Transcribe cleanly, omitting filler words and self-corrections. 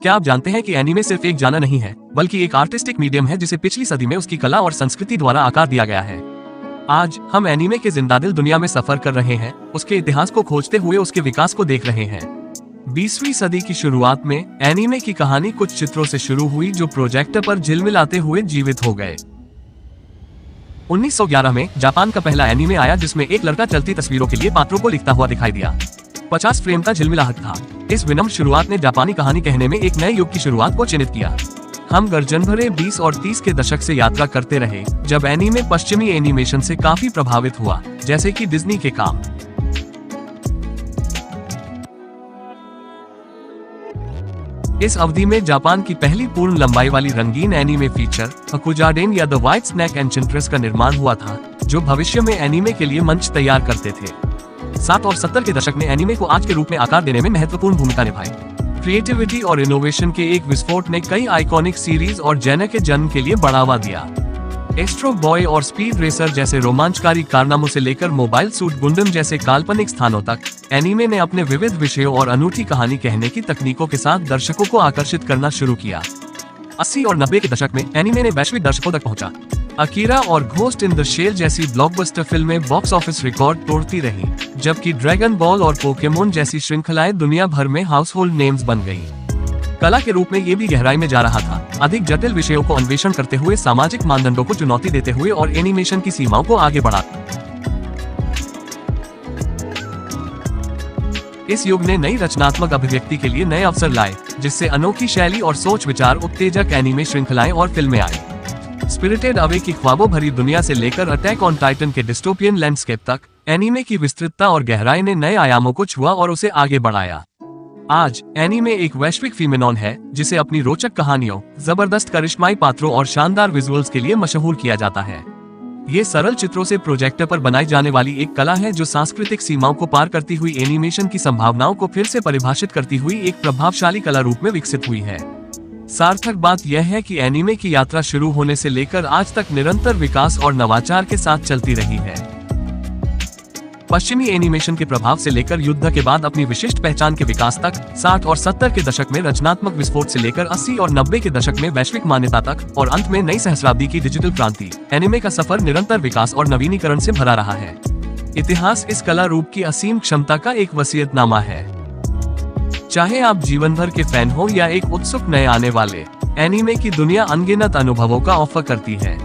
क्या आप जानते हैं कि एनीमे सिर्फ एक जाना नहीं है, बल्कि एक आर्टिस्टिक मीडियम है जिसे पिछली सदी में उसकी कला और संस्कृति द्वारा आकार दिया गया है। आज हम एनीमे के जिंदादिल दुनिया में सफर कर रहे हैं, उसके इतिहास को खोजते हुए उसके विकास को देख रहे हैं। 20वीं सदी की शुरुआत में एनीमे की कहानी कुछ चित्रों से शुरू हुई जो प्रोजेक्टर पर झिलमिलाते हुए जीवित हो गए। 1911 में जापान का पहला एनीमे आया जिसमें एक लड़का चलती तस्वीरों के लिए पात्रों को लिखता हुआ दिखाई दिया। 50 फ्रेम का झिलमिलाहट था। इस विनम्र शुरुआत ने जापानी कहानी कहने में एक नए युग की शुरुआत को चिन्हित किया। हम गर्जन भरे 20 और 30 के दशक से यात्रा करते रहे, जब एनीमे पश्चिमी एनिमेशन से काफी प्रभावित हुआ, जैसे कि डिज्नी के काम। इस अवधि में जापान की पहली पूर्ण लंबाई वाली रंगीन एनीमे फीचर अकुजाडेन या द व्हाइट स्नेक एन्चेंट्रेस का निर्माण हुआ था, जो भविष्य में एनीमे के लिए मंच तैयार करते थे। 60 और 70 के दशक ने एनीमे को आज के रूप में आकार देने में महत्वपूर्ण भूमिका निभाई। क्रिएटिविटी और इनोवेशन के एक विस्फोट ने कई आइकॉनिक सीरीज और जेनर के जन्म के लिए बढ़ावा दिया। एस्ट्रो बॉय और स्पीड रेसर जैसे रोमांचकारी कारनामों से लेकर मोबाइल सूट गुंडम जैसे काल्पनिक स्थानों तक, एनीमे ने अपने विविध विषयों और अनूठी कहानी कहने की तकनीकों के साथ दर्शकों को आकर्षित करना शुरू किया। 80 और 90 के दशक में एनीमे ने वैश्विक दर्शकों तक पहुंचा। अकीरा और घोस्ट इन द शेल जैसी ब्लॉकबस्टर फिल्में बॉक्स ऑफिस रिकॉर्ड तोड़ती रहीं, जबकि ड्रैगन बॉल और पोकेमोन जैसी श्रृंखलाएं दुनिया भर में हाउसहोल्ड नेम्स बन गईं। कला के रूप में ये भी गहराई में जा रहा था, अधिक जटिल विषयों को अन्वेषण करते हुए, सामाजिक मानदंडों को चुनौती देते हुए और एनिमेशन की सीमाओं को आगे बढ़ाते। इस युग ने नई रचनात्मक अभिव्यक्ति के लिए नए अवसर लाए, जिससे अनोखी शैली और सोच विचार उत्तेजक एनीमे श्रृंखलाएं और फिल्में आई। स्पिरिटेड अवे की ख्वाबों भरी दुनिया से लेकर अटैक ऑन टाइटन के डिस्टोपियन लैंडस्केप तक, एनीमे की विस्तृतता और गहराई ने नए आयामों को छुआ और उसे आगे बढ़ाया। आज एनीमे एक वैश्विक फिनोमेनन है, जिसे अपनी रोचक कहानियों, जबरदस्त करिश्माई पात्रों और शानदार विजुअल्स के लिए मशहूर किया जाता है। ये सरल चित्रों से प्रोजेक्टर पर बनाई जाने वाली एक कला है जो सांस्कृतिक सीमाओं को पार करती हुई एनिमेशन की संभावनाओं को फिर से परिभाषित करती हुई एक प्रभावशाली कला रूप में विकसित हुई है। सार्थक बात यह है कि एनीमे की यात्रा शुरू होने से लेकर आज तक निरंतर विकास और नवाचार के साथ चलती रही है। पश्चिमी एनिमेशन के प्रभाव से लेकर युद्ध के बाद अपनी विशिष्ट पहचान के विकास तक, 60 और 70 के दशक में रचनात्मक विस्फोट से लेकर 80 और 90 के दशक में वैश्विक मान्यता तक, और अंत में नई सहस्राब्दी की डिजिटल क्रांति, एनीमे का सफर निरंतर विकास और नवीनीकरण से भरा रहा है। इतिहास इस कला रूप की असीम क्षमता का एक वसीयतनामा है। चाहे आप जीवन भर के फैन हो या एक उत्सुक नए आने वाले, एनीमे की दुनिया अनगिनत अनुभवों का ऑफर करती है।